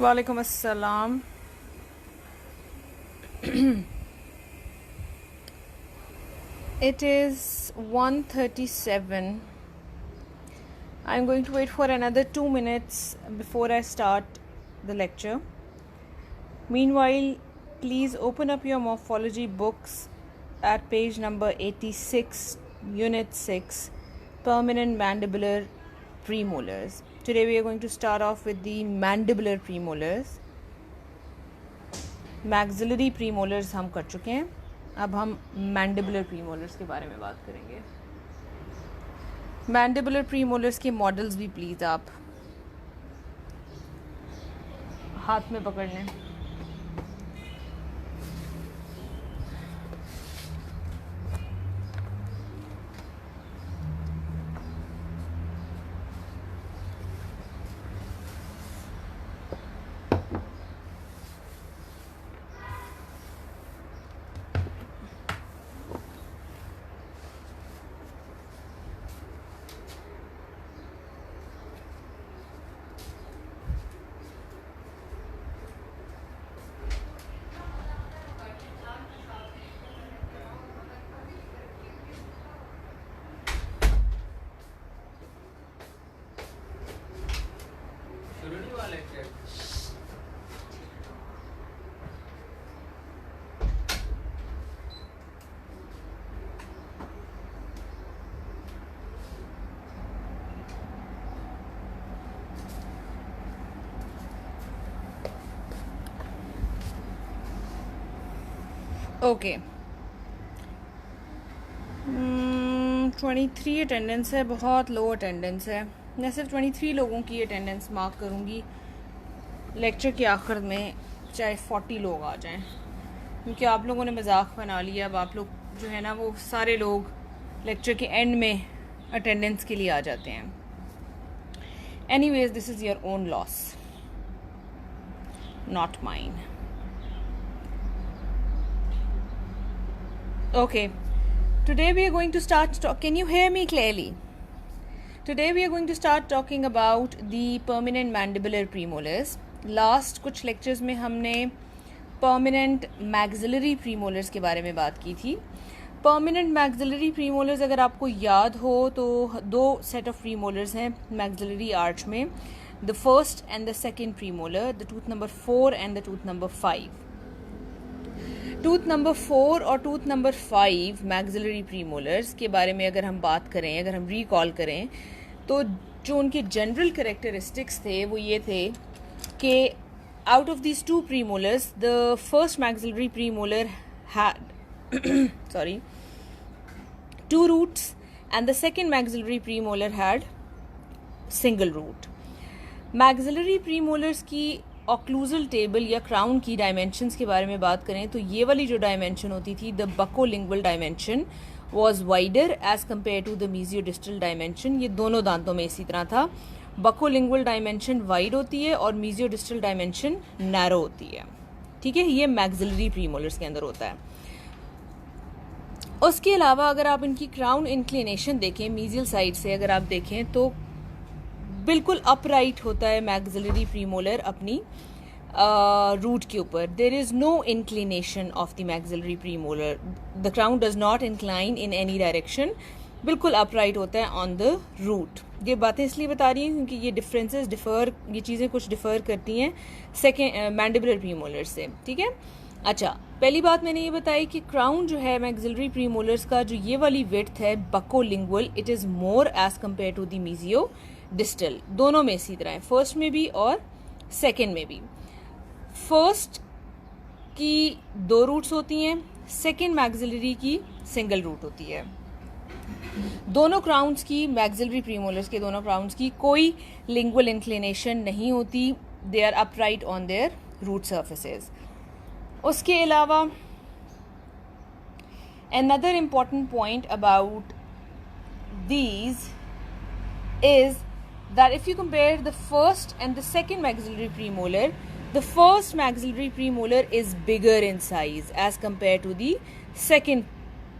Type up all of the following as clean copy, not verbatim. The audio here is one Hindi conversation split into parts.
Walaikum assalam. It is 1:37. I'm going to wait for another 2 minutes before I start the lecture. Meanwhile, please open up your morphology books at page number 86, unit 6, permanent mandibular premolars. Today we are going to start off with the mandibular premolars. Maxillary premolars हम कर चुके हैं, अब हम मैंडिबुलर प्रीमोलर्स के बारे में बात करेंगे. मैंडिबुलर प्रीमोलर्स के मॉडल्स भी प्लीज़ आप हाथ में पकड़ लें. ओके, 23 अटेंडेंस है, बहुत लो अटेंडेंस है. मैं सिर्फ 23 लोगों की अटेंडेंस मार्क करूँगी लेक्चर के आखिर में, चाहे 40 लोग आ जाएं, क्योंकि आप लोगों ने मजाक बना लिया. अब आप लोग जो है ना, वो सारे लोग लेक्चर के एंड में अटेंडेंस के लिए आ जाते हैं. Anyways, this is your own loss, not mine. Okay, today we are going to start can you hear me clearly? Today we are going to start talking about the permanent mandibular premolars. Last कुछ lectures में हमने permanent maxillary premolars के बारे में बात की थी. Permanent maxillary premolars अगर आपको याद हो तो दो set of premolars हैं maxillary arch में, the first and the second premolar, the tooth number 4 and the tooth number 5. Tooth number 4 और टूथ नंबर 5 मैक्सिलरी प्रीमोलर्स के बारे में अगर हम बात करें, अगर हम रिकॉल करें, तो जो उनके जनरल कैरेक्टरिस्टिक्स थे वो ये थे कि out of these two premolars the first maxillary premolar had two roots and the second maxillary premolar had single root. Maxillary premolars की ऑक्लूजल टेबल या क्राउन की डायमेंशंस के बारे में बात करें तो ये वाली जो डायमेंशन होती थी, the buccolingual dimension was wider as compare to the mesiodistal dimension. ये दोनों दांतों में इसी तरह था. बकोलिंगुअल डायमेंशन वाइड होती है और मीजियोडिस्टल डायमेंशन नैरो होती है. ठीक है, ये मैक्सिलरी प्रीमोलर्स के अंदर होता है. उसके अलावा अगर आप इनकी क्राउन इंक्लिनेशन देखें मीजियल साइड से, अगर आप देखें तो बिल्कुल अपराइट होता है मैक्सिलरी प्रीमोलर अपनी रूट के ऊपर. There is no inclination of the maxillary premolar. The crown does not incline in any direction, बिल्कुल अपराइट होता है ऑन द रूट. ये बातें इसलिए बता रही हैं क्योंकि ये डिफरेंसेस ये चीज़ें कुछ डिफर करती हैं सेकेंड मैंडिबुलर प्रीमोलर से. ठीक है, अच्छा, पहली बात मैंने ये बताई कि क्राउन जो है मैक्सिलरी प्रीमोलर्स का, जो ये वाली विड्थ है buccolingual, it is more as compare to the mesio distal. दोनों में इसी तरह है, फर्स्ट में भी और सेकेंड में भी. फर्स्ट की 2 रूट्स होती हैं, सेकेंड मैक्सिलरी की सिंगल रूट होती है. दोनों क्राउन्स की, मैक्सिलरी प्रीमोलर्स के दोनों क्राउन्स की कोई लिंगुअल इंक्लिनेशन नहीं होती. They are upright on their root surfaces. उसके अलावा another important point about these is that if you compare the first and the second maxillary premolar, the first maxillary premolar is bigger in size as compared to the second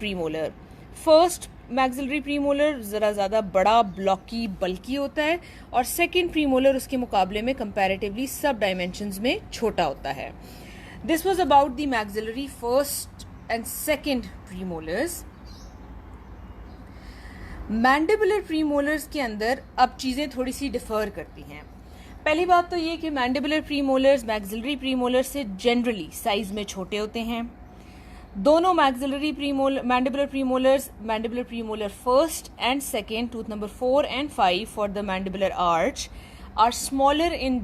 premolar. First maxillary premolar ज़रा ज़्यादा बड़ा, ब्लॉकी, बल्की होता है और सेकेंड प्रीमोलर उसके मुकाबले में कंपैरेटिवली सब डायमेंशंस में छोटा होता है. This was about the maxillary first and second premolars. Mandibular premolars के अंदर अब चीज़ें थोड़ी सी डिफर करती हैं. पहली बात तो ये कि मैंडिबुलर प्रीमोलर्स मैक्सिलरी प्रीमोलर से जनरली साइज में छोटे होते हैं. दोनों mandibular premolar first and second, tooth number 4 and 5 for the mandibular arch are smaller in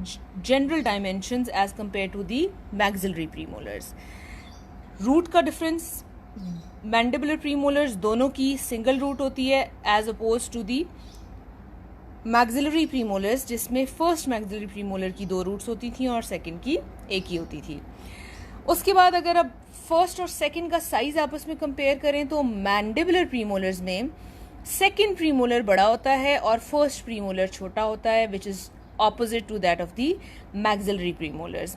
general dimensions as compare to the maxillary premolars. Root का डिफरेंस, मैंडिबुलर प्रीमोलर्स दोनों की सिंगल रूट होती है as oppose to the maxillary premolars जिसमें फर्स्ट मैक्सिलरी प्रीमोलर की 2 रूट्स होती थी और सेकंड की 1 ही होती थी. उसके बाद अगर अब फर्स्ट और सेकंड का साइज आपस में कंपेयर करें तो मैंडिबुलर प्रीमोलर्स में सेकंड प्रीमोलर बड़ा होता है और फर्स्ट प्रीमोलर छोटा होता है, which is opposite to that of the maxillary premolars.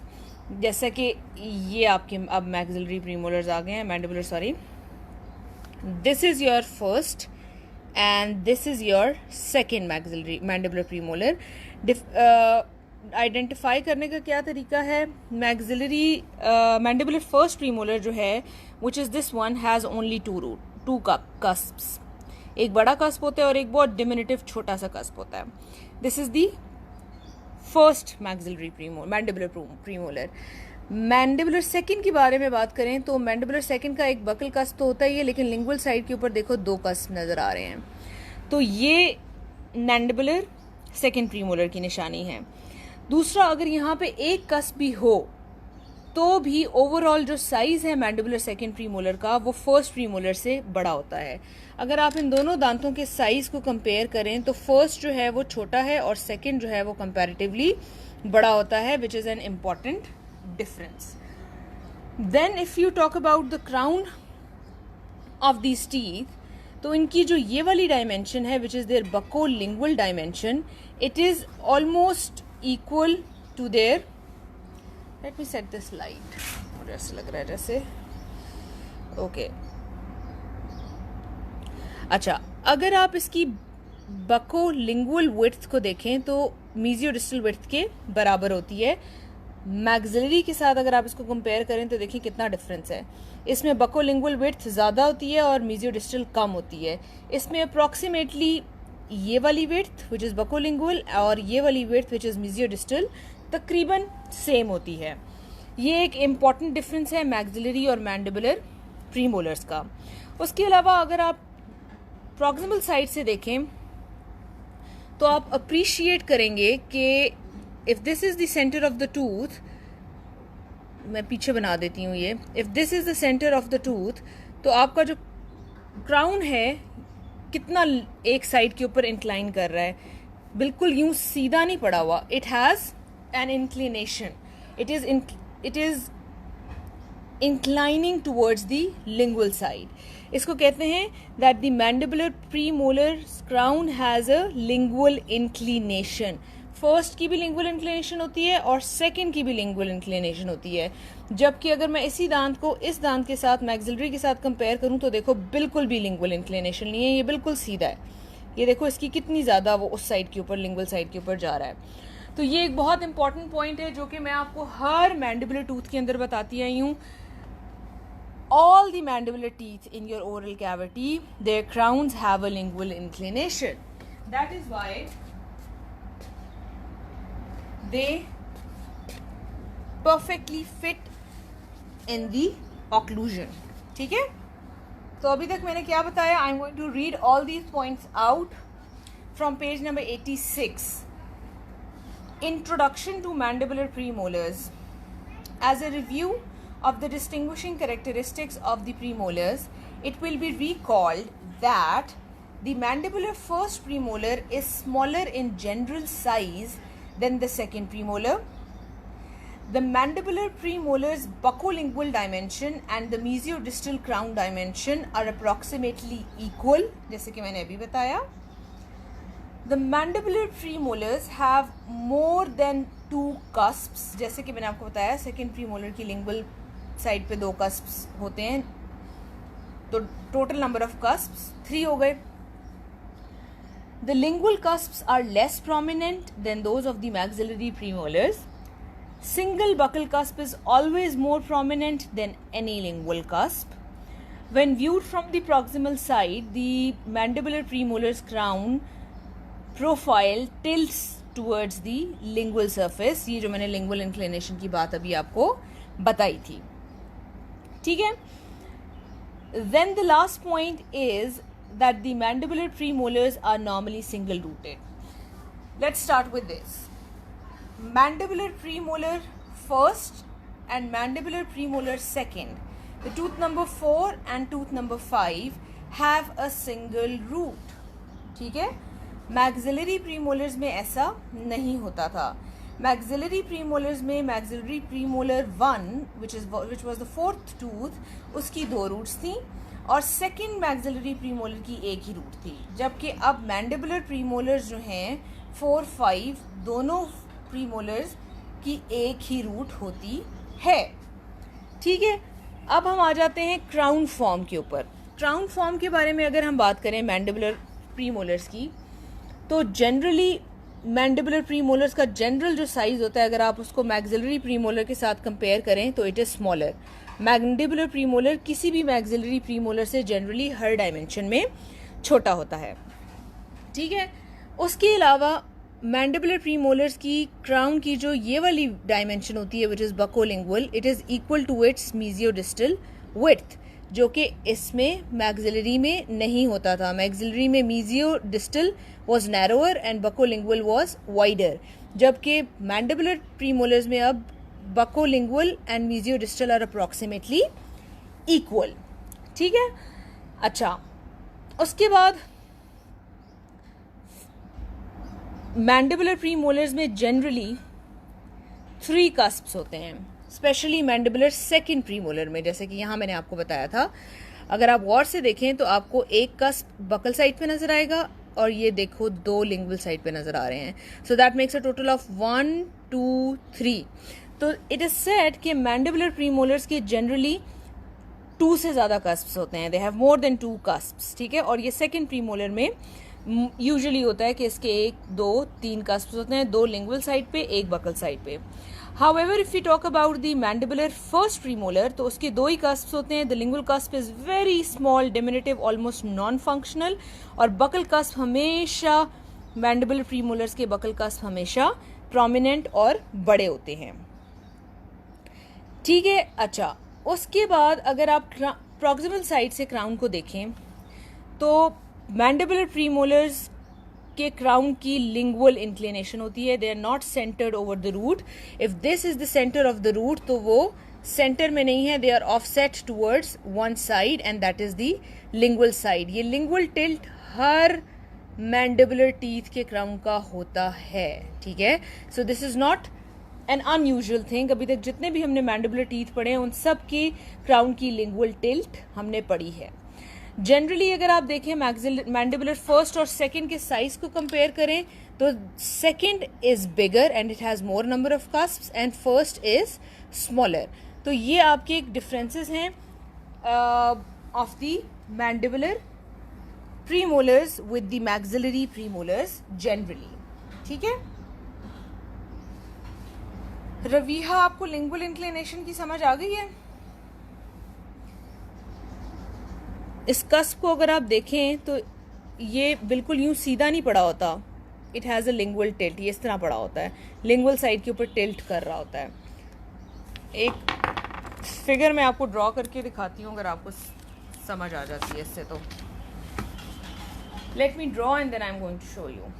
जैसा कि ये आपके अब मैक्सिलरी प्रीमोलर्स आ गए हैं, mandibular sorry. This is your first and this is your second mandibular premolar. Identify करने का क्या तरीका है? मैंडिबुलर फर्स्ट प्रीमोलर जो है which is this one has only 2 cusps. एक बड़ा कस्प होता है और एक बहुत डिमिनिटिव छोटा सा कस्प होता है. This is the first mandibular premolar. Mandibular second के बारे में बात करें तो मैंडिबुलर सेकंड का एक बकल कस्प तो होता ही है, लेकिन लिंगुअल साइड के ऊपर देखो 2 कस्प नजर आ रहे हैं. तो ये मैंडिबुलर सेकंड प्रीमोलर की निशानी है. दूसरा, अगर यहाँ पे एक कस्प भी हो तो भी ओवरऑल जो साइज है मैंडिबुलर सेकंड प्रीमोलर का वो फर्स्ट प्रीमोलर से बड़ा होता है. अगर आप इन दोनों दांतों के साइज को कंपेयर करें तो फर्स्ट जो है वो छोटा है और सेकंड जो है वो कंपैरेटिवली बड़ा होता है, which is an important difference. Then if you talk about the crown of these teeth, तो इनकी जो ये वाली डायमेंशन है which is their buccolingual dimension, it is almost equal to their, let me set this light, मुझे ऐसा लग रहा है जैसे okay. अच्छा, अगर आप इसकी buccolingual width को देखें तो mesiodistal width के बराबर होती है. मैक्सिलरी के साथ अगर आप इसको कंपेयर करें तो देखिए कितना डिफरेंस है. इसमें बकोलिंगुअल विड्थ ज़्यादा होती है और मेसियोडिस्टल कम होती है. इसमें अप्रॉक्सीमेटली ये वाली विड्थ विच इज़ बकोलिंगुअल और ये वाली विड्थ विच इज़ मेसियोडिस्टल तकरीबन सेम होती है. ये एक इम्पॉर्टेंट डिफरेंस है मैक्सिलरी और मैंडिबुलर प्रीमोलर्स का. उसके अलावा अगर आप प्रॉक्सिमल साइड से देखें तो आप अप्रिशिएट करेंगे कि if this is the center of the tooth, मैं पीछे बना देती हूँ ये, if this is the center of the tooth, तो आपका जो क्राउन है कितना एक साइड के ऊपर इंक्लाइन कर रहा है, बिल्कुल यूं सीधा नहीं पड़ा हुआ. It has an inclination, it is inclining towards the lingual side. इसको कहते हैं that the mandibular premolar crown has a lingual inclination. First की भी लिंगुअल इंक्लिनेशन होती है और सेकंड की भी लिंगुअल इंक्लिनेशन होती है. जबकि अगर मैं इसी दांत को इस दांत के साथ मैक्सिलरी के साथ कंपेयर करूं तो देखो बिल्कुल भी लिंगुअल इंक्लिनेशन नहीं है, ये बिल्कुल सीधा है. ये देखो इसकी कितनी ज़्यादा वो उस साइड के ऊपर लिंगुअल साइड के ऊपर जा रहा है. तो ये एक बहुत इंपॉर्टेंट पॉइंट है जो कि मैं आपको हर मैंडिबुलर टूथ के अंदर बताती आई हूँ. All the mandibular teeth in your oral cavity, their crowns have a lingual inclination. That is why they perfectly fit in the occlusion. ठीक है, तो अभी तक मैंने क्या बताया? I am going to read all these points out from page number 86. Introduction to mandibular premolars. As a review of the distinguishing characteristics of the premolars, it will be recalled that the mandibular first premolar is smaller in general size than the second premolar. The mandibular premolars buccolingual dimension and the mesiodistal crown dimension are approximately equal, जैसे कि मैंने अभी बताया. The mandibular premolars have more than 2 cusps, जैसे कि मैंने आपको बताया second premolar की lingual साइड पे 2 cusps होते हैं तो टोटल नंबर ऑफ cusps 3 हो गए. The lingual cusps are less prominent than those of the maxillary premolars. Single buccal cusp is always more prominent than any lingual cusp. When viewed from the proximal side, the mandibular premolars crown profile tilts towards the lingual surface. ये जो मैंने lingual inclination की बात अभी आपको बताई थी, ठीक है. Then the last point is that the mandibular premolars are normally single rooted. Let's start with this. Mandibular premolar first and mandibular premolar second, the tooth number 4 and tooth number 5 have a single root, ठीक है. मैक्सिलरी प्रीमोलर्स में ऐसा नहीं होता था. मैक्सिलरी प्रीमोलर्स में maxillary premolar 1 which was the fourth tooth, उसकी 2 रूट्स थी और सेकेंड मैक्सिलरी प्रीमोलर की एक ही रूट थी. जबकि अब मैंडिबुलर प्रीमोलर्स जो हैं 4, 5 दोनों प्रीमोलर्स की एक ही रूट होती है, ठीक है. अब हम आ जाते हैं क्राउन फॉर्म के ऊपर. क्राउन फॉर्म के बारे में अगर हम बात करें मैंडिबुलर प्रीमोलर्स की, तो जनरली मैंडिबुलर प्रीमोलर्स का जनरल जो साइज होता है, अगर आप उसको मैक्सिलरी प्रीमोलर के साथ कंपेयर करें तो it is smaller. Mandibular premolar किसी भी मैक्सिलरी प्रीमोलर से जनरली हर डायमेंशन में छोटा होता है, ठीक है. उसके अलावा मैंडिबुलर प्रीमोलर्स की क्राउन की जो ये वाली डायमेंशन होती है which is buccolingual, it is equal to its mesiodistal width, जो कि इसमें मैक्सिलरी में नहीं होता था. मैक्सिलरी में mesiodistal was narrower and buccolingual was wider, जबकि मैंडिबुलर प्रीमोलर्स में अब buccolingual and mesiodistal are approximately equal, ठीक है. अच्छा, उसके बाद मैंडिबुलर प्रीमोलर्स में जनरली 3 कस्प्स होते हैं, स्पेशली मैंडिबुलर सेकेंड प्रीमोलर में. जैसे कि यहाँ मैंने आपको बताया था, अगर आप गौर से देखें तो आपको एक कस्प बकल साइड पे नजर आएगा और ये देखो 2 लिंगुअल साइड पे नजर आ रहे हैं. So that makes a total of 1, 2, 3. तो इट इज सेड कि मैंडिबुलर प्रीमोलर्स के जनरली 2 से ज़्यादा कस्प्स होते हैं. दे हैव मोर देन 2 कस्प्स, ठीक है. और ये सेकेंड प्रीमोलर में यूजुअली होता है कि इसके 1, 2, 3 कस्प्स होते हैं, 2 लिंगुअल साइड पे, 1 बकल साइड पे. However, if we talk about the mandibular first premolar, तो उसके 2 ही cusps होते हैं. The lingual cusp is very small, diminutive, almost non-functional, और buccal cusp हमेशा mandibular premolars के buccal cusp हमेशा prominent और बड़े होते हैं, ठीक है. अच्छा, उसके बाद अगर आप proximal side से crown को देखें तो mandibular premolars के क्राउन की लिंगुअल इंक्लिनेशन होती है. They are not centred over the root. If this is the centre of the root तो वो सेंटर में नहीं है. They are offset towards one side and that is the lingual side. ये लिंगुअल टिल्ट हर मैंडिबुलर टीथ के क्राउन का होता है, ठीक है. So this is not an unusual thing. अभी तक जितने भी हमने मैंडिबुलर टीथ पढ़े हैं उन सब की क्राउन की लिंगुअल टिल्ट हमने पढ़ी है. जनरली अगर आप देखें मैंडिबुलर फर्स्ट और सेकंड के साइज को कंपेयर करें तो second is bigger and it has more number of cusps and first is smaller. तो ये आपके एक डिफरेंसेस हैं of the mandibular premolars with the maxillary premolars generally, ठीक है. रवीहा, आपको लिंगुअल इंक्लिनेशन की समझ आ गई है? इस कस्प को अगर आप देखें तो ये बिल्कुल यूं सीधा नहीं पड़ा होता. It has a lingual tilt. ये इस तरह पड़ा होता है, लिंगुअल साइड के ऊपर टिल्ट कर रहा होता है. एक फिगर मैं आपको ड्रॉ करके दिखाती हूँ अगर आपको समझ आ जाती है इससे. तो let me draw and then I am going to show you.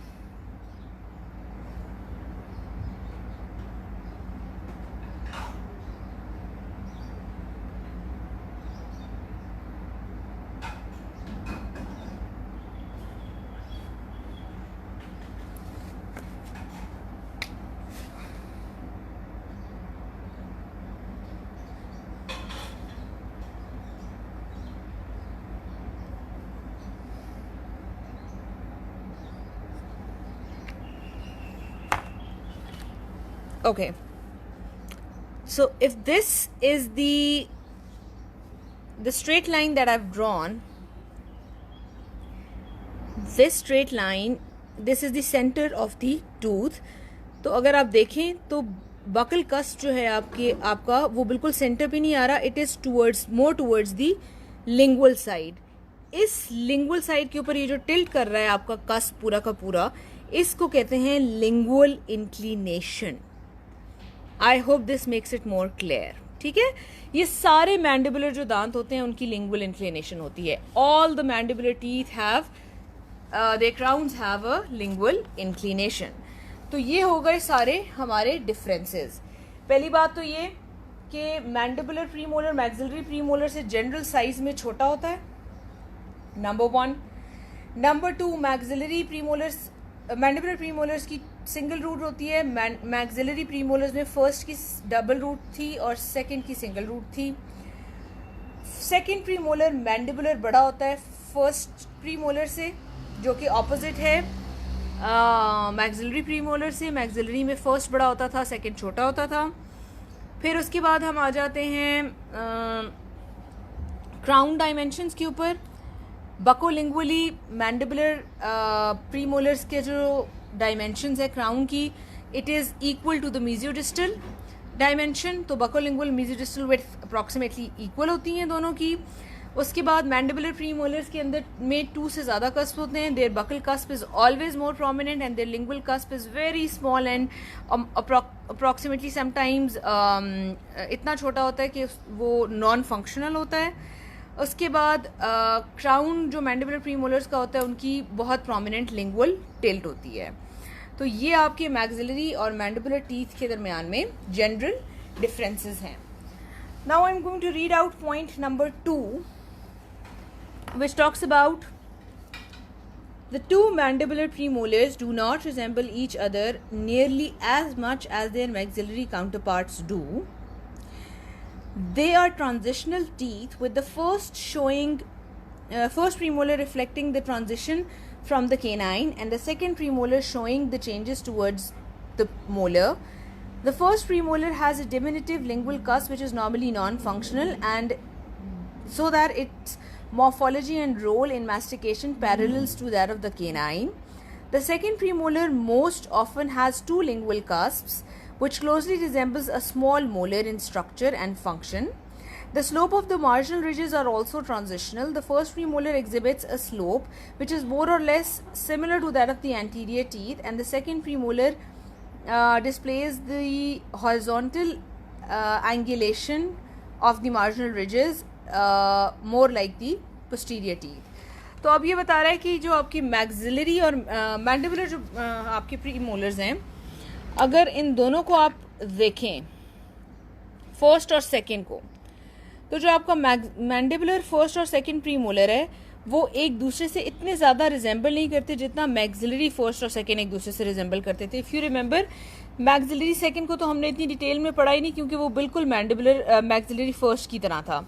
Okay, so if this is the the straight line that I've drawn, this straight line, this is the center of the tooth. तो अगर आप देखें तो बकल कस्ट जो है आपका वो बिल्कुल सेंटर पे नहीं आ रहा, it is more towards the lingual side. इस लिंगुअल साइड के ऊपर ये जो टिल्ट कर रहा है आपका कस्ट पूरा का पूरा, इसको कहते हैं lingual inclination. I hope this makes it more clear. ठीक है, ये सारे मैंडिबुलर जो दांत होते हैं उनकी लिंगुअल इंक्लिनेशन होती है. All the mandibular teeth have their crowns have a lingual inclination. तो ये हो गए सारे हमारे डिफरेंसेस. पहली बात तो ये कि मैंडिबुलर प्रीमोलर मैक्सिलरी प्रीमोलर से जनरल साइज में छोटा होता है, number 1. Number 2, maxillary premolars mandibular premolars की सिंगल रूट होती है. मैक्सिलरी प्रीमोलर्स में फर्स्ट की डबल रूट थी और सेकंड की सिंगल रूट थी. सेकंड प्रीमोलर मैंडिबुलर बड़ा होता है फर्स्ट प्रीमोलर से, जो कि ऑपोजिट है मैक्सिलरी प्रीमोलर से. मैक्सिलरी में फर्स्ट बड़ा होता था, सेकंड छोटा होता था. फिर उसके बाद हम आ जाते हैं क्राउन डायमेंशंस के ऊपर. बकोलिंगुअली मैंडिबुलर प्रीमोलर्स के जो डायमेंशंस है क्राउन की, it is equal to the mesiodistal dimension. तो buccolingual mesiodistal width approximately equal होती हैं दोनों की. उसके बाद मैंडिबुलर प्रीमोलर्स के अंदर में 2 से ज़्यादा कस्प होते हैं. Their buccal cusp is always more prominent and their lingual cusp is very small and approximately sometimes इतना छोटा होता है कि वो नॉन फंक्शनल होता है. उसके बाद क्राउन जो मैंडिबुलर प्रीमोलर्स का होता है उनकी बहुत प्रोमिनेंट लिंगुअल टिल्ट होती है. तो ये आपके मैक्सिलरी और मैंडिबुलर टीथ के दरमियान में जनरल डिफरेंसेस हैं. Now I am going to read out point number 2, which talks about the two mandibular premolars do not resemble each other nearly as much as their maxillary counterparts do. They are transitional teeth, with the first premolar reflecting the transition from the canine and the second premolar showing the changes towards the molar. The first premolar has a diminutive lingual cusp which is normally non-functional, and so that its morphology and role in mastication parallels to that of the canine. The second premolar most often has 2 lingual cusps which closely resembles a small molar in structure and function. The slope of the marginal ridges are also transitional. The first premolar exhibits a slope which is more or less similar to that of the anterior teeth, and the second premolar displays the horizontal angulation of the marginal ridges more like the posterior teeth. तो अब ये बता रहा है कि जो आपकी मैक्सिलरी और मैंडिबुलर जो आपके प्रीमोलर्स हैं, अगर इन दोनों को आप देखें फर्स्ट और सेकंड को, तो जो आपका मैंडिबुलर फर्स्ट और सेकंड प्रीमोलर है वो एक दूसरे से इतने ज़्यादा रिजेंबल नहीं करते जितना मैक्सिलरी फर्स्ट और सेकंड एक दूसरे से रिजेंबल करते थे. If you remember, maxillary second को तो हमने इतनी डिटेल में पढ़ा ही नहीं क्योंकि वो बिल्कुल मैक्सिलरी फर्स्ट की तरह था.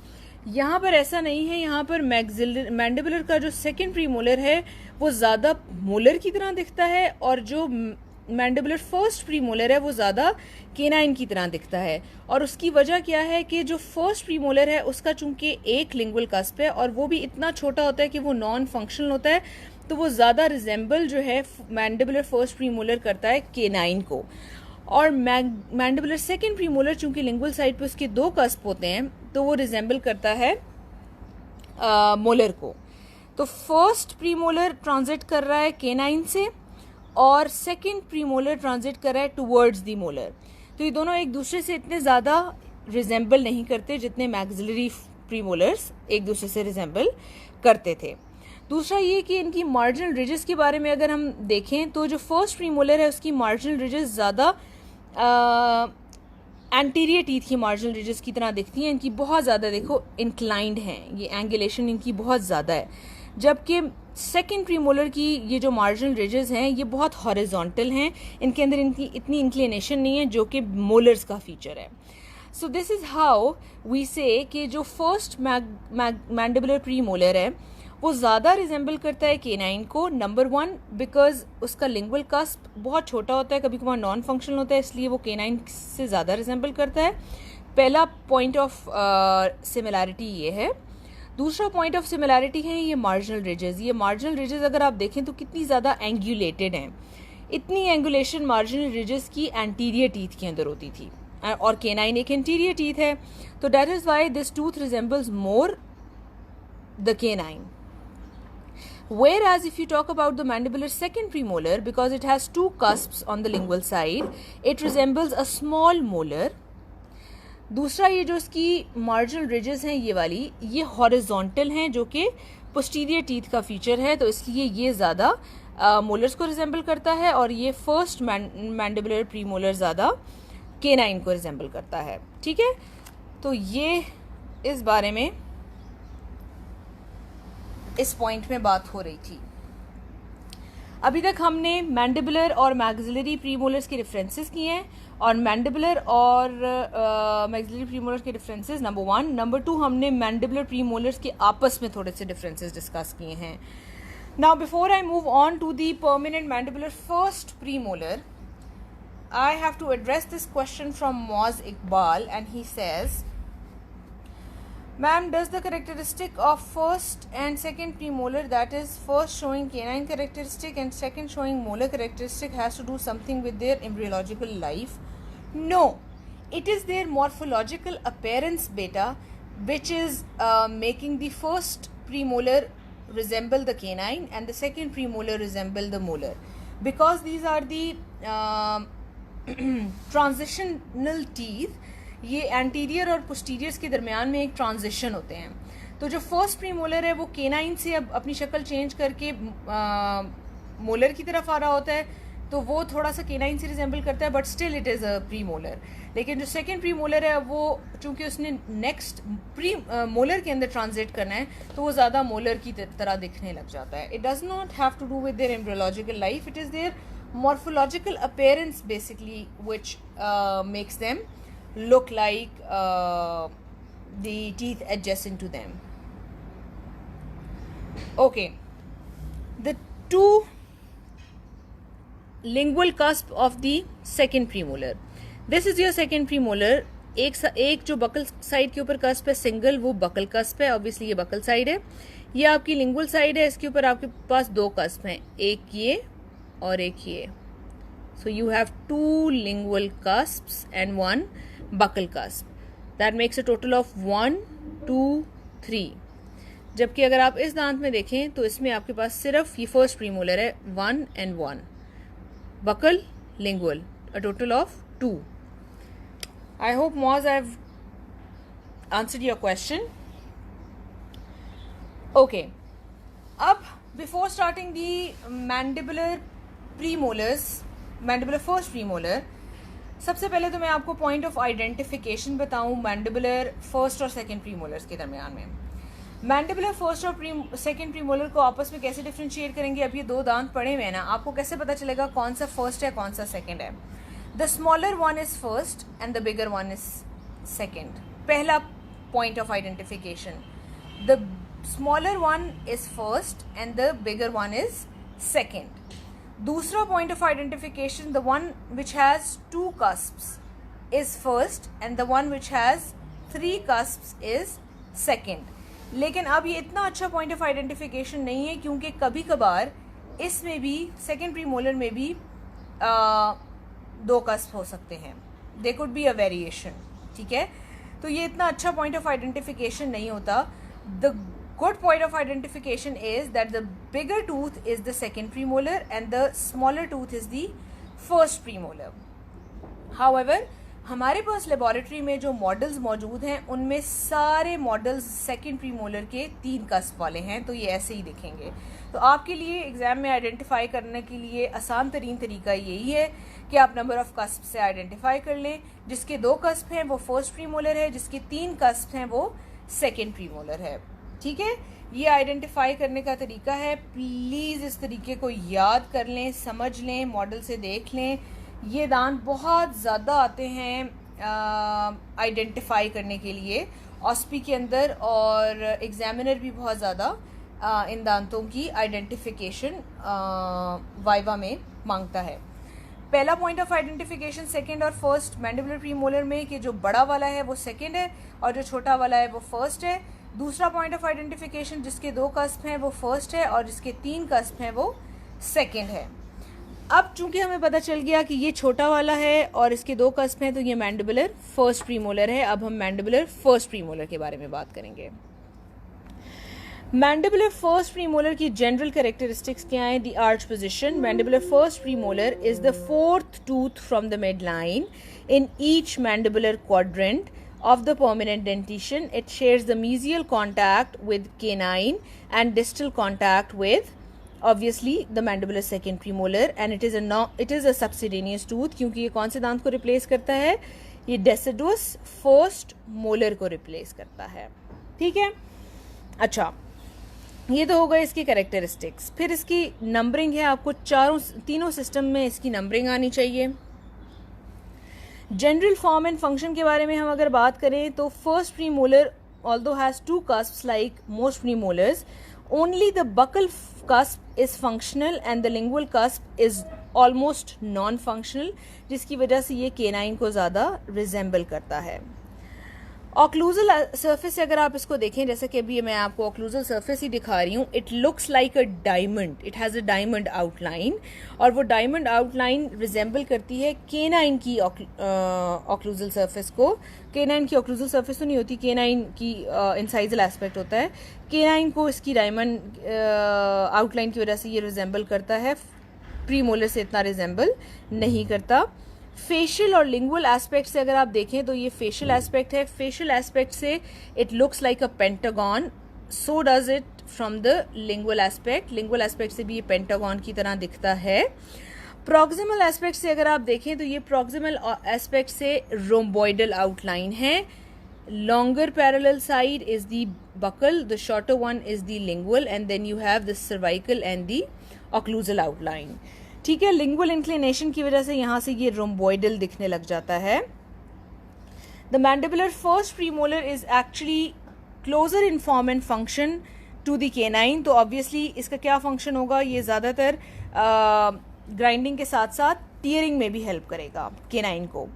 यहाँ पर ऐसा नहीं है. यहाँ पर मैंडिबुलर का जो सेकंड प्रीमोलर है वो ज़्यादा मोलर की तरह दिखता है, और जो मैंडिबुलर फर्स्ट प्रीमोलर है वो ज़्यादा केनाइन की तरह दिखता है. और उसकी वजह क्या है कि जो फर्स्ट प्रीमोलर है उसका चूंकि एक लिंगुअल कस्प है और वो भी इतना छोटा होता है कि वो नॉन फंक्शनल होता है, तो वो ज़्यादा रिजेंबल जो है मैंडिबुलर फर्स्ट प्रीमोलर करता है केनाइन को. और मैंडिबुलर सेकंड प्रीमोलर चूंकि लिंगुअल साइड पे उसके 2 कस्प होते हैं तो वो रिजेंबल करता है मोलर को. तो फर्स्ट प्रीमोलर ट्रांजिट कर रहा है केनाइन से और सेकंड प्रीमोलर ट्रांजिट कर रहा है टुवर्ड्स दी मोलर. तो ये दोनों एक दूसरे से इतने ज़्यादा रिजेंबल नहीं करते जितने मैक्सिलरी प्रीमोलर्स एक दूसरे से रिजेंबल करते थे. दूसरा ये कि इनकी मार्जिनल रिजेस के बारे में अगर हम देखें तो जो फर्स्ट प्रीमोलर है उसकी मार्जिनल रिजेस ज़्यादा एंटीरियर टीथ की मार्जिनल रिजेस की तरह दिखती हैं. इनकी बहुत ज़्यादा देखो इंक्लाइंड हैं, ये एंगुलेशन इनकी बहुत ज़्यादा है, जबकि सेकंड प्रीमोलर की ये जो मार्जिनल रिजेस हैं ये बहुत हॉरिजॉन्टल हैं. इनके अंदर इनकी इतनी इंक्लिनेशन नहीं है जो कि मोलर्स का फीचर है. So this is how we say कि जो फर्स्ट मैंडिबुलर प्रीमोलर है वो ज़्यादा रिजेंबल करता है केनाइन को. नंबर 1 बिकॉज उसका लिंगुअल कस्प बहुत छोटा होता है, कभी कभार नॉन फंक्शनल होता है, इसलिए वो केनाइन से ज़्यादा रिजेंबल करता है. पहला पॉइंट ऑफ सिमिलैरिटी ये है. दूसरा पॉइंट ऑफ सिमिलैरिटी है ये मार्जिनल रिजेस। ये मार्जिनल रिजेस अगर आप देखें तो कितनी ज़्यादा एंगुलेटेड हैं। इतनी एंगुलेशन मार्जिनल रिजेस की एंटीरियर टीथ के अंदर होती थी, और केनाइन एक इंटीरियर टीथ है, तो that is why this tooth resembles more the canine. Whereas if you talk about the mandibular second premolar, because it has two cusps on the lingual side, it resembles a small molar. दूसरा ये जो इसकी marginal ridges हैं ये वाली, ये horizontal हैं जो कि posterior teeth का feature है, तो इसलिए ये ज़्यादा molars को resemble करता है, और ये first mandibular premolar ज़्यादा canine को resemble करता है. ठीक है, तो ये इस बारे में इस पॉइंट में बात हो रही थी. अभी तक हमने मैंडिबुलर और मैक्सिलरी प्रीमोलर्स के डिफरेंसेस किए हैं, और मैंडिबुलर और मैक्सिलरी प्रीमोलर्स के डिफरेंसेस नंबर 1. नंबर 2 हमने मैंडिबुलर प्रीमोलर्स के आपस में थोड़े से डिफरेंसेस डिस्कस किए हैं. Now before I move on to the permanent mandibular first premolar, I have to address this question from Mauj Iqbal, and he says, Ma'am, does the characteristic of first and second premolar, that is first showing canine characteristic and second showing molar characteristic, has to do something with their embryological life? No, it is their morphological appearance beta which is making the first premolar resemble the canine and the second premolar resemble the molar, because these are the transitional teeth. ये एंटीरियर और पोस्टीरियर्स के दरमियान में एक ट्रांजिशन होते हैं. तो जो फर्स्ट प्रीमोलर है वो केनाइन से अब अपनी शक्ल चेंज करके मोलर की तरफ आ रहा होता है, तो वो थोड़ा सा केनाइन से रिजेंबल करता है, but still it is a premolar. लेकिन जो सेकंड प्रीमोलर है वो चूंकि उसने नेक्स्ट प्री मोलर के अंदर ट्रांजिट करना है, तो वो ज़्यादा मोलर की तरह दिखने लग जाता है. It does not have to do with their embryological life, it is their morphological appearance basically which makes them look like the teeth adjacent to them. Okay, the two lingual cusp of the second premolar. This is your second premolar. एक जो बकल साइड के ऊपर कस्प है सिंगल, वो बकल कस्प है. ऑब्वियसली ये बकल साइड है. ये आपकी लिंगुअल साइड है. इसके ऊपर आपके पास दो कस्प हैं, एक ये और एक ये. So you have two lingual cusps and one buccal cusp. That makes a total of 1, 2, 3. जबकि अगर आप इस दांत में देखें तो इसमें आपके पास सिर्फ ये फर्स्ट प्रीमोलर है, 1 and 1. Buccal, lingual, a total of 2. I hope Moz I've answered your question. Okay. अब before starting the mandibular premolars, mandibular first premolar, सबसे पहले तो मैं आपको पॉइंट ऑफ आइडेंटिफिकेशन बताऊं मैंडिबुलर फर्स्ट और सेकंड प्रीमोलर्स के दरमियान में. मैंडिबुलर फर्स्ट और सेकंड प्रीमोलर को आपस में कैसे डिफ्रेंशिएट करेंगे? अब ये दो दांत पड़े हुए हैं ना, आपको कैसे पता चलेगा कौन सा फर्स्ट है कौन सा सेकंड है? The smaller one is first and the bigger one is second. पहला point of identification, the smaller one is first and the bigger one is second. दूसरा point of identification, the one which has two cusps is first and the one which has 3 cusps is second. लेकिन अब ये इतना अच्छा पॉइंट ऑफ आइडेंटिफिकेशन नहीं है, क्योंकि कभी कभार इसमें भी सेकंड प्रीमोलर में भी 2 cusp हो सकते हैं. They could be a variation. ठीक है, तो ये इतना अच्छा पॉइंट ऑफ आइडेंटिफिकेशन नहीं होता. The good point of identification is that the bigger tooth is the second premolar and the smaller tooth is the first premolar. However, हमारे पास लेबोरेटरी में जो मॉडल्स मौजूद हैं उनमें सारे मॉडल्स सेकंड प्रीमोलर के 3 cusp वाले हैं, तो ये ऐसे ही दिखेंगे. तो आपके लिए एग्जाम में आइडेंटिफाई करने के लिए आसान तरीन तरीका यही है कि आप नंबर ऑफ cusp से आइडेंटिफाई कर लें. जिसके 2 cusp हैं वो फर्स्ट प्रीमोलर है, जिसके 3 cusp हैं वो सेकेंड प्रीमोलर है. ठीक है, ये आइडेंटिफाई करने का तरीका है. प्लीज़ इस तरीके को याद कर लें, समझ लें, मॉडल से देख लें. ये दांत बहुत ज़्यादा आते हैं आइडेंटिफाई करने के लिए ऑस्पी के अंदर, और एग्जामिनर भी बहुत ज़्यादा इन दांतों की आइडेंटिफिकेशन वाइवा में मांगता है. पहला पॉइंट ऑफ आइडेंटिफिकेशन सेकेंड और फर्स्ट मैंडिबुलर प्रीमोलर में कि जो बड़ा वाला है वो सेकेंड है और जो छोटा वाला है वो फर्स्ट है. दूसरा पॉइंट ऑफ आइडेंटिफिकेशन, जिसके 2 कस्प हैं वो फर्स्ट है और जिसके 3 कस्प हैं वो सेकेंड है। अब चूंकि हमें पता चल गया कि ये छोटा वाला है और इसके 2 कस्प हैं, तो ये मैंडिबुलर फर्स्ट प्रीमोलर है। अब हम मैंडिबुलर फर्स्ट प्रीमोलर के बारे में बात करेंगे। मैंडिबुलर फर्स्ट प्रीमोलर की जनरल कैरेक्टरिस्टिक्स क्या हैं? The arch position. Mandibular first premolar is the 4th tooth from the mid line in each mandibular quadrant of the permanent dentition. It shares the mesial contact with canine and distal contact with obviously the mandibular second premolar, and it is a subsidious tooth क्योंकि ये कौन से दांत को रिप्लेस करता है? ये deciduous first molar को रिप्लेस करता है। ठीक है, अच्छा, ये तो हो गए इसकी कैरेक्टरिस्टिक्स। फिर इसकी नंबरिंग है, आपको तीनों सिस्टम में इसकी नंबरिंग आनी चाहिए। जनरल फॉर्म एंड फंक्शन के बारे में हम अगर बात करें तो first premolar although has 2 cusps like most premolars, only the buccal cusp is functional and the lingual cusp is almost non-functional, जिसकी वजह से ये canine को ज़्यादा resemble करता है। ऑक्लूजल सरफेस से अगर आप इसको देखें, जैसे कि अभी मैं आपको ऑक्लूजल सरफेस ही दिखा रही हूँ, it looks like a diamond, it has a diamond outline, और वो डायमंड आउटलाइन रिजेंबल करती है केनाइन की ऑक्लूजल सरफेस को। केनाइन की ऑक्लूजल सरफेस तो नहीं होती, केनाइन की इंसाइजल एस्पेक्ट होता है। केनाइन को इसकी डायमंड आउटलाइन की वजह से ये रिजेंबल करता है, प्रीमोलर से इतना रिजेंबल नहीं करता। फेशियल और लिंगुअल एस्पेक्ट से अगर आप देखें तो ये फेशियल एस्पेक्ट है। फेशियल एस्पेक्ट से it looks like a pentagon, so does it from the lingual aspect. Lingual aspect से भी ये पेंटागन की तरह दिखता है। प्रॉक्सिमल एस्पेक्ट से अगर आप देखें तो ये प्रॉक्सिमल एस्पेक्ट से रोम्बॉइडल आउटलाइन है। Longer parallel side is the buccal, the shorter one is the lingual, and then you have the cervical and the occlusal outline. ठीक है, लिंगुअल इंक्लिनेशन की वजह से यहाँ से ये रोम्बॉइडल दिखने लग जाता है। The mandibular first premolar is actually closer in form and function to the canine, तो ऑब्वियसली इसका क्या फंक्शन होगा? ये ज़्यादातर ग्राइंडिंग के साथ साथ टीयरिंग में भी हेल्प करेगा केनाइन को।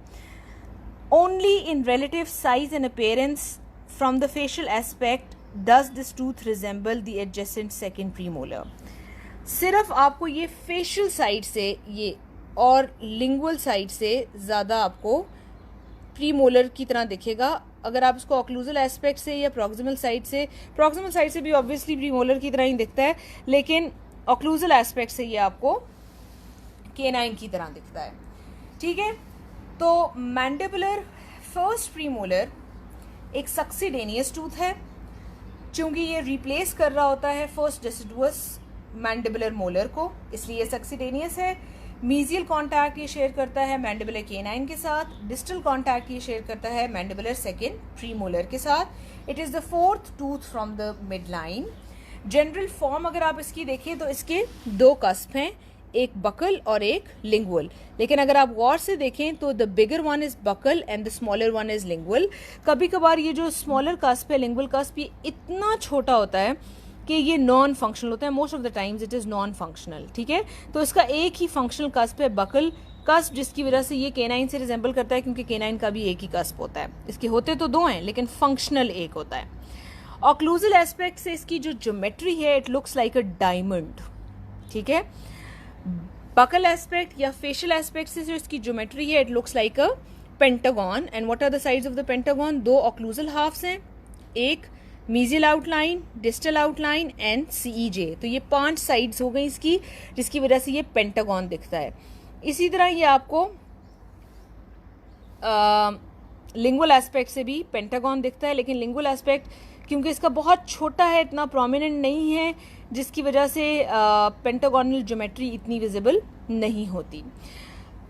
Only in relative size and appearance from the facial aspect does this tooth resemble the adjacent second premolar. सिर्फ आपको ये फेशियल साइड से ये और लिंगुअल साइड से ज़्यादा आपको प्रीमोलर की तरह दिखेगा। अगर आप इसको ऑक्लूजल एस्पेक्ट से या प्रॉक्सिमल साइड से भी ऑब्वियसली प्रीमोलर की तरह ही दिखता है, लेकिन ऑक्लूजल एस्पेक्ट से ये आपको केनाइन की तरह दिखता है। ठीक है, तो मैंडिबुलर फर्स्ट प्रीमोलर एक सक्सीडेनियस टूथ है, क्योंकि ये रिप्लेस कर रहा होता है फर्स्ट डेसिडुअस मैंडिबुलर मोलर को, इसलिए सक्सीडेनियस है। मीजियल कॉन्टैक्ट ये शेयर करता है मैंडिबुलर केनाइन के साथ, डिस्टल कॉन्टैक्ट ये शेयर करता है मैंडिबुलर सेकेंड प्रीमोलर के साथ। It is the 4th tooth from the mid line. General form अगर आप इसकी देखें तो इसके 2 कस्प हैं, एक बकल और एक लिंगुअल, लेकिन अगर आप गौर से देखें तो the bigger one is buccal and the smaller one is lingual. कभी कभार ये जो स्मॉलर कस्प है, लिंगुअल कस्प, ये इतना छोटा होता है कि ये नॉन फंक्शनल होता है। Most of the times it is non functional. ठीक है, तो इसका एक ही फंक्शनल कस्प है, बकल कस्प, जिसकी वजह से ये केनाइन से रिजेंबल करता है, क्योंकि केनाइन का भी एक ही कस्प होता है। इसके होते तो 2 हैं लेकिन फंक्शनल एक होता है। ऑक्लूजल एस्पेक्ट से इसकी जो ज्योमेट्री है, it looks like a diamond. ठीक है, बकल एस्पेक्ट या फेशियल एस्पेक्ट से जो इसकी ज्योमेट्री है, it looks like a pentagon. And what are the sides of the pentagon? 2 occlusal halves हैं, एक mesial outline, distal outline and CEJ. तो ये 5 साइड्स हो गई इसकी, जिसकी वजह से ये पेंटागन दिखता है। इसी तरह ये आपको लिंगुअल एस्पेक्ट से भी पेंटागन दिखता है, लेकिन लिंगुअल एस्पेक्ट क्योंकि इसका बहुत छोटा है, इतना प्रोमिनेंट नहीं है, जिसकी वजह से पेंटागोनल ज्योमेट्री इतनी विजिबल नहीं होती।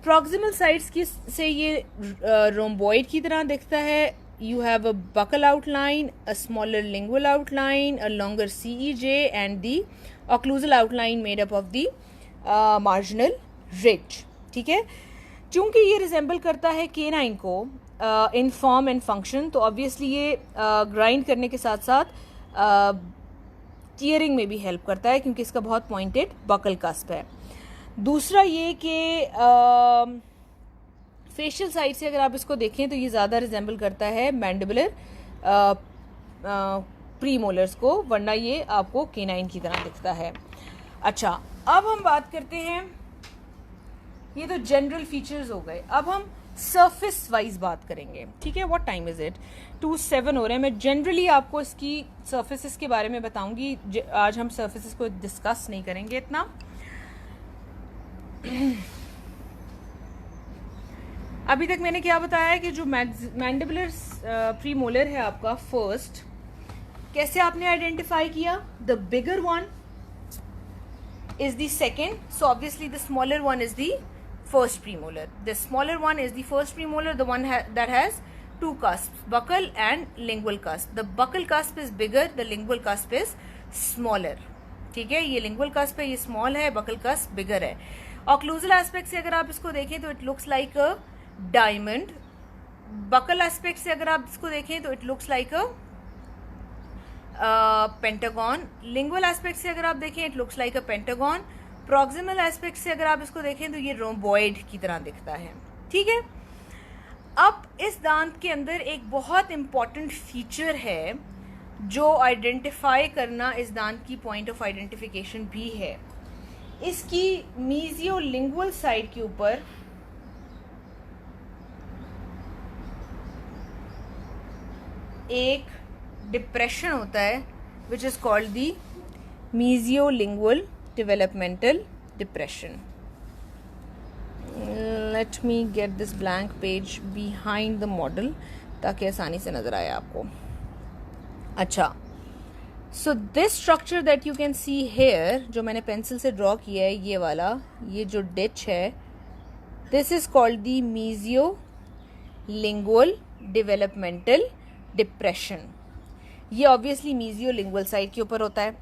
प्रॉक्सिमल साइड्स की से ये रोम्बॉइड की तरह दिखता है। You have a buccal outline, a smaller lingual outline, a longer CEJ, and the occlusal outline made up of the marginal ridge. ठीक है, चूंकि ये रिजेंबल करता है केनाइन को इन फॉर्म एंड फंक्शन, तो ऑब्वियसली ये ग्राइंड करने के साथ साथ टीयरिंग में भी हेल्प करता है, क्योंकि इसका बहुत पॉइंटेड बकल कस्प है। दूसरा ये कि फेशियल साइड से अगर आप इसको देखें तो ये ज़्यादा रिजेंबल करता है मैंडिबुलर प्रीमोलर्स को, वरना ये आपको केनाइन की तरह दिखता है। अच्छा, अब हम बात करते हैं, ये तो जनरल फीचर्स हो गए, अब हम सरफेस वाइज बात करेंगे। ठीक है, व्हाट टाइम इज इट? 2:07 हो रहे हैं। मैं जनरली आपको इसकी सरफेसेस के बारे में बताऊंगी, आज हम सरफेसेस को डिस्कस नहीं करेंगे इतना। अभी तक मैंने क्या बताया कि जो मैंडिबुलर प्रीमोलर है आपका फर्स्ट, कैसे आपने आइडेंटिफाई किया? The bigger one is the second, so obviously the smaller one is the first premolar. The smaller one is the first premolar, the one that has two cusps, buccal and lingual cusp. The buccal cusp is bigger, the lingual cusp is smaller. ठीक है, ये lingual cusp है, ये small है, buccal cusp bigger है. Occlusal aspect से अगर आप इसको देखें तो it looks like a diamond. Buccal aspect से अगर आप इसको देखें तो it looks like a pentagon. Lingual aspect से अगर आप देखें it looks like a pentagon. Proximal aspect से अगर आप इसको देखें तो ये रोम्बॉइड की तरह दिखता है। ठीक है, अब इस दांत के अंदर एक बहुत इंपॉर्टेंट फीचर है जो आइडेंटिफाई करना इस दांत की पॉइंट ऑफ आइडेंटिफिकेशन भी है। इसकी मीजियोलिंगुअल साइड के ऊपर एक डिप्रेशन होता है which is called the मीजियोलिंगुअल developmental depression. Let me get this blank page behind the model ताकि आसानी से नजर आए आपको। अच्छा, so this structure that you can see here, जो मैंने पेंसिल से ड्रॉ किया है, ये वाला, ये जो डिच है, this is called the mesiolingual developmental depression. ये obviously mesiolingual साइड के ऊपर होता है,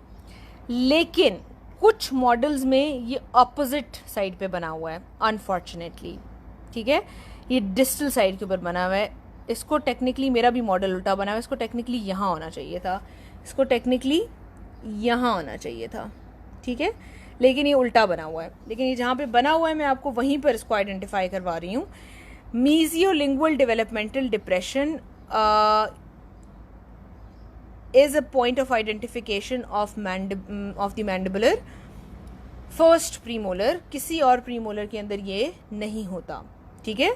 लेकिन कुछ मॉडल्स में ये ऑपोजिट साइड पे बना हुआ है अनफॉर्चुनेटली। ठीक है, ये डिस्टल साइड के ऊपर बना हुआ है। इसको टेक्निकली, मेरा भी मॉडल उल्टा बना हुआ है, इसको टेक्निकली यहाँ होना चाहिए था, इसको टेक्निकली यहाँ होना चाहिए था। ठीक है, लेकिन ये उल्टा बना हुआ है, लेकिन ये जहाँ पे बना हुआ है मैं आपको वहीं पर इसको आइडेंटिफाई करवा रही हूँ। मीजियोलिंगुअल developmental depression is a point of identification of the mandibular first premolar. किसी और premolar के अंदर ये नहीं होता। ठीक है,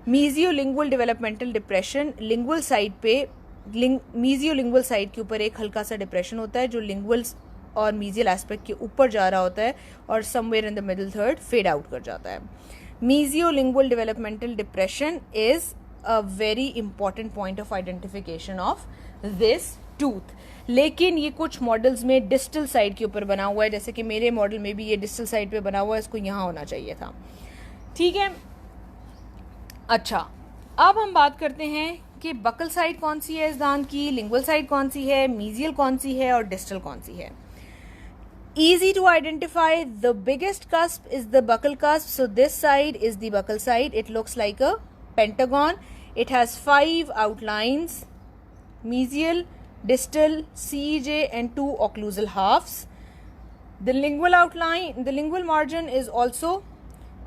mesiolingual developmental depression lingual side पे, मीजियोलिंगुअल साइड के ऊपर एक हल्का सा डिप्रेशन होता है जो लिंगुअल और मीजियल एस्पेक्ट के ऊपर जा रहा होता है और somewhere in the middle third fade out कर जाता है। Mesiolingual developmental depression is a very important point of identification of this tooth. लेकिन ये कुछ मॉडल्स में डिस्टल साइड के ऊपर बना हुआ है, जैसे कि मेरे मॉडल में भी ये डिस्टल साइड पे बना हुआ है, इसको यहाँ होना चाहिए था। ठीक है, अच्छा, अब हम बात करते हैं कि बकल साइड कौन सी है इस दांत की, लिंगुअल साइड कौन सी है, मीजियल कौन सी है और डिस्टल कौन सी है। Easy to identify, the biggest cusp is the buccal cusp, so this side is the buccal side. It looks like a pentagon. It has 5 outlines: mesial, distal, CEJ and 2 occlusal halves. The lingual outline, the lingual margin is also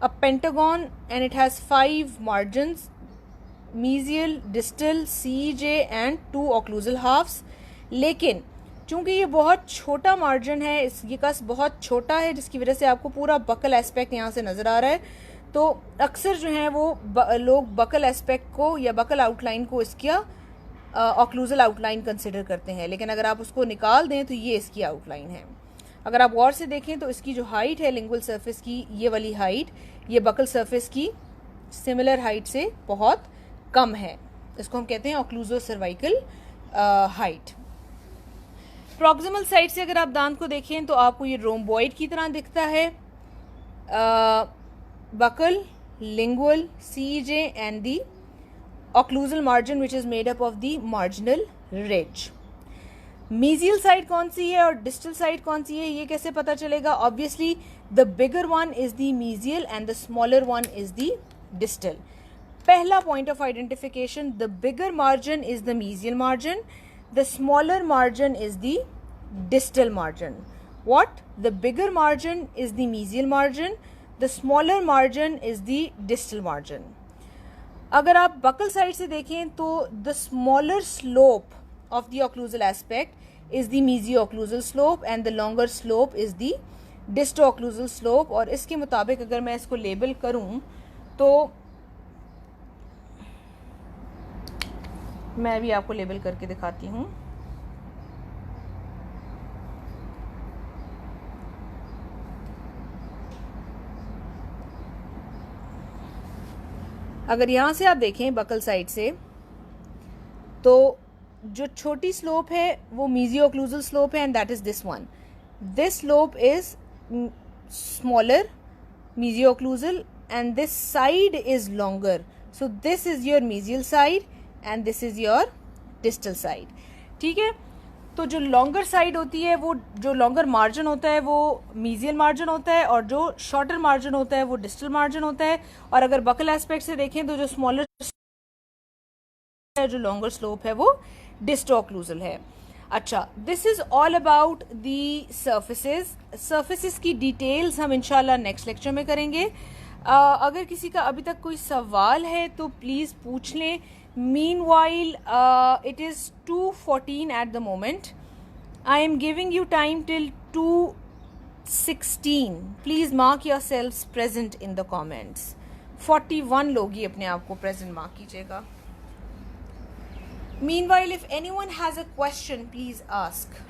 a pentagon and it has 5 margins: mesial, distal, CEJ and 2 occlusal halves. लेकिन चूंकि ये बहुत छोटा मार्जिन है, ये कस बहुत छोटा है, जिसकी वजह से आपको पूरा बकल एस्पेक्ट यहाँ से नज़र आ रहा है, तो अक्सर जो है वो लोग बकल एस्पेक्ट को या बकल आउटलाइन को इसका ऑक्लूजल आउटलाइन कंसिडर करते हैं। लेकिन अगर आप उसको निकाल दें तो ये इसकी आउटलाइन है। अगर आप गौर से देखें तो इसकी जो हाइट है लिंगुअल सरफेस की, ये वाली हाइट, ये बकल सरफेस की सिमिलर हाइट से बहुत कम है। इसको हम कहते हैं ऑक्लूजो सर्वाइकल हाइट। प्रॉक्सिमल साइड से अगर आप दांत को देखें तो आपको ये रोम्बॉइड की तरह दिखता है। Buccal, lingual, CJ and the occlusal margin which is made up of the marginal ridge. Mesial side कौन सी है और डिस्टल साइड कौन सी है, ये कैसे पता चलेगा? Obviously the bigger one is the mesial and the smaller one is the distal. पहला point of identification, the bigger margin is the mesial margin, the smaller margin is the distal margin. What? The bigger margin is the mesial margin, the smaller margin is the distal margin. अगर आप buccal side से देखें तो the smaller slope of the occlusal aspect is the mesio-occlusal slope and the longer slope is the disto-occlusal slope. और इसके मुताबिक अगर मैं इसको लेबल करूँ तो मैं भी आपको लेबल करके दिखाती हूँ. अगर यहाँ से आप देखें बकल साइड से तो जो छोटी स्लोप है वो मीजियो-ओक्लूजल स्लोप है and that is this one. This slope is smaller मीजियो-ओक्लूजल and this side is longer. So this is your mesial side and this is your distal side. ठीक है. तो जो लॉन्गर साइड होती है वो जो लॉन्गर मार्जिन होता है वो मीजियल मार्जिन होता है और जो शॉर्टर मार्जिन होता है वो डिस्टल मार्जिन होता है. और अगर बकल एस्पेक्ट से देखें तो जो स्मॉलर जो लॉन्गर स्लोप है वो डिस्टो-ओक्लूजल है. अच्छा, this is all about the surfaces. Surfaces की डिटेल्स हम इंशाल्लाह नेक्स्ट लेक्चर में करेंगे. अगर किसी का अभी तक कोई सवाल है तो प्लीज पूछ लें. Meanwhile, it is 2:14 at the moment. I am giving you time till 2:16. Please mark yourselves present in the comments. 41 लोग ही अपने आप को present mark कीजिएगा. Meanwhile, if anyone has a question, please ask.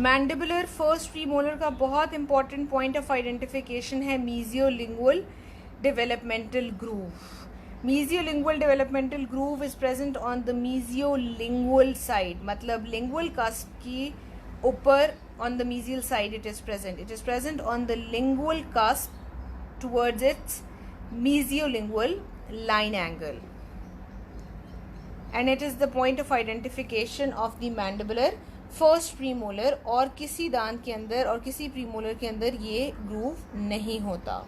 Mandibular first premolar का बहुत इंपॉर्टेंट पॉइंट ऑफ आइडेंटिफिकेशन है mesiolingual developmental groove. मीजियोलिंगुअल developmental groove is present on the मीजियोलिंगुअल side. मतलब लिंगुअल कस्प की ऊपर on the mesial side it is present. It is present on the lingual cusp towards it's मीजियोलिंगुअल line angle and it is the point of identification of the mandibular first premolar. और किसी दांत के अंदर और किसी प्रीमोलर के अंदर ये ग्रूव नहीं होता.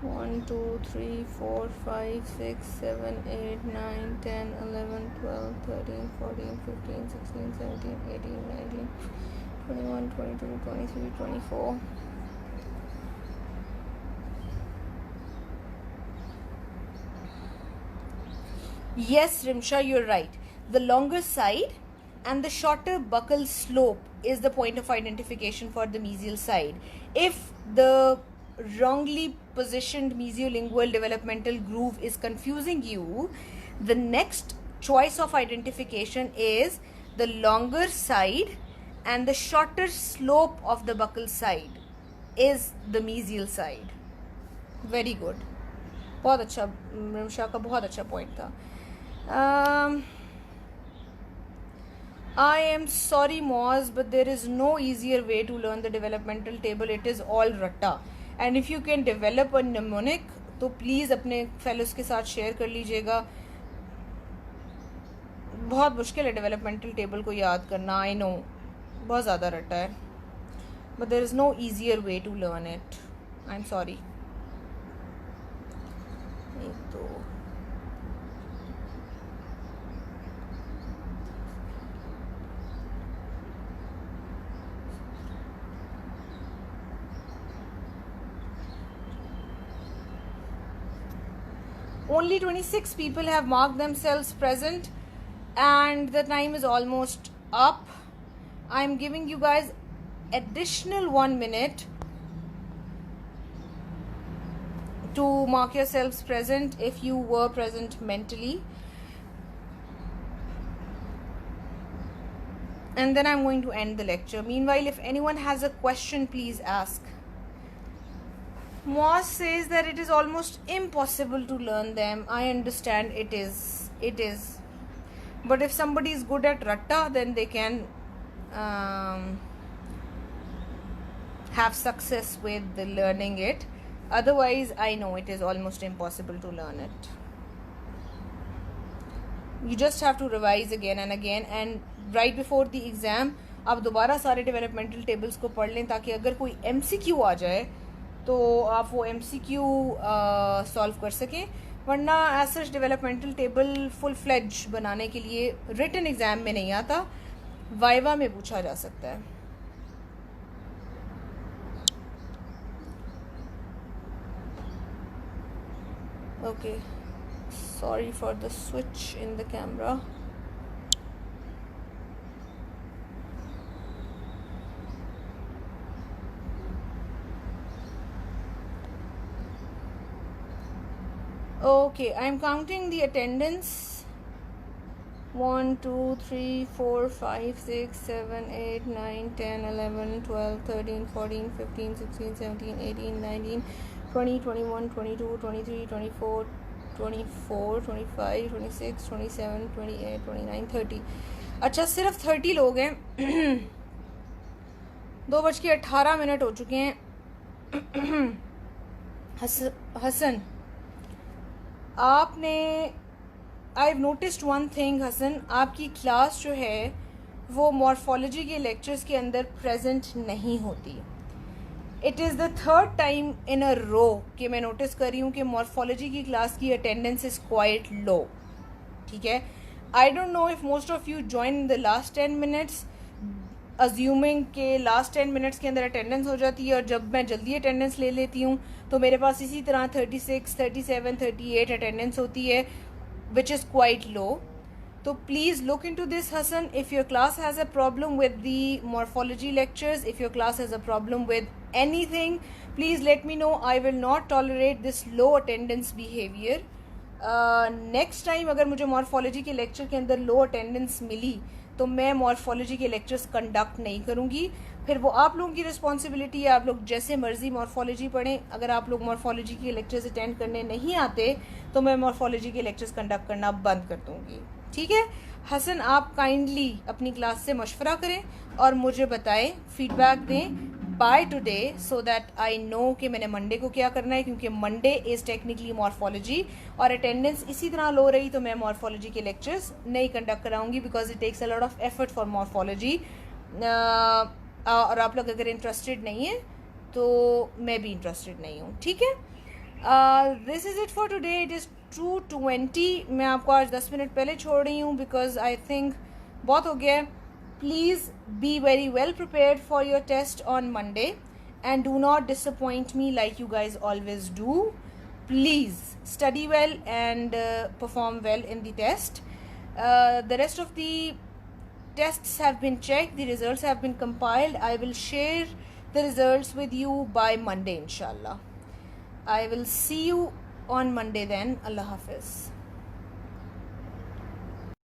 One, 2, 3, 4, 5, 6, 7, 8, 9, 10, 11, 12, 13, 14, 15, 16, 17, 18, 19, 21, 22, 23, 24. Yes, Rimsha, you're right. The longer side and the shorter buccal slope is the point of identification for the mesial side. If the wrongly positioned mesiolingual developmental groove is confusing you, the next choice of identification is the longer side and the shorter slope of the buccal side is the mesial side. Very good. बहुत अच्छा, रिमशा का बहुत अच्छा पॉइंट था. I am sorry, Moz, but there is no easier way to learn the developmental table. It is all ratta. And if you can develop a mnemonic तो प्लीज़ अपने फेलोज के साथ शेयर कर लीजिएगा. बहुत मुश्किल है डेवलपमेंटल टेबल को याद करना. आई नो बहुत ज़्यादा रटा है, but there is no easier way to learn it. I am sorry. तो only 26 people have marked themselves present and the time is almost up. I'm giving you guys additional 1 minute to mark yourselves present if you were present mentally. And then I'm going to end the lecture. Meanwhile, if anyone has a question, please ask. Moss says that it is almost impossible to learn them. I understand it is. But if somebody is good at ratta, then they can have success with learning it. Otherwise, I know it is almost impossible to learn it. You just have to revise again and again, and right before the exam आप दोबारा सारे डेवलपमेंटल टेबल्स को पढ़ लें, ताकि अगर कोई MCQ आ जाए तो आप वो MCQ सॉल्व कर सकें. वरना as such developmental table full fledge बनाने के लिए रिटन एग्ज़ाम में नहीं आता, वाइवा में पूछा जा सकता है. Okay, sorry for the switch in the camera. Okay, I'm counting the attendance. 1 2 3 4 5 6 7 8 9 10 11 12 13 14 15 16 17 18 19 20 21 22 23 24 24 25 26 27 28 29 30. अच्छा, सिर्फ 30 लोग हैं. 2:18 हो चुके हैं. हसन, आपने I've noticed one thing Hasan, आपकी क्लास जो है वो मॉर्फोलॉजी के लेक्चर्स के अंदर प्रेजेंट नहीं होती. It is the third time in a row कि मैं नोटिस कर रही हूँ कि मॉर्फोलॉजी की क्लास की अटेंडेंस इज़ क्वाइट लो. ठीक है, I don't know if most of you join in the last 10 minutes assuming के लास्ट 10 मिनट्स के अंदर अटेंडेंस हो जाती है, और जब मैं जल्दी अटेंडेंस ले लेती हूँ तो मेरे पास इसी तरह 36, 37, 38 अटेंडेंस होती है, which is quite low. So please look into this, Hassan. If your class has a problem with the morphology lectures, if your class has a problem with anything, please let me know. I will not tolerate this low attendance behavior. Next time अगर मुझे morphology के lecture के अंदर low attendance मिली तो मैं morphology के lectures conduct नहीं करूँगी. फिर वो आप लोगों की रिस्पॉन्सिबिलिटी है, आप लोग जैसे मर्जी मॉर्फोलॉजी पढ़ें. अगर आप लोग मॉर्फोलॉजी के लेक्चर्स अटेंड करने नहीं आते तो मैं मॉर्फोलॉजी के लेक्चर्स कंडक्ट करना बंद कर दूँगी. ठीक है हसन, आप काइंडली अपनी क्लास से मशवरा करें और मुझे बताएं, फीडबैक दें by today, so that I know कि मैंने मंडे को क्या करना है. क्योंकि मंडे इज़ टेक्निकली मॉर्फोलॉजी, और अटेंडेंस इसी तरह लो रही तो मैं मॉर्फोलॉजी के लेक्चर्स नहीं कंडक्ट कराऊंगी, because it takes a lot of effort for morphology. और आप लोग अगर इंटरेस्टेड नहीं है तो मैं भी इंटरेस्टेड नहीं हूँ. ठीक है, this is it for today. It is 2:20. मैं आपको आज 10 मिनट पहले छोड़ रही हूँ बिकॉज आई थिंक बहुत हो गया है. Please be very well prepared for your test on Monday and do not disappoint me like you guys always do. Please study well and perform well in the test. The rest of the tests have been checked, the results have been compiled. I will share the results with you by Monday inshallah. I will see you on Monday then. Allah Hafiz.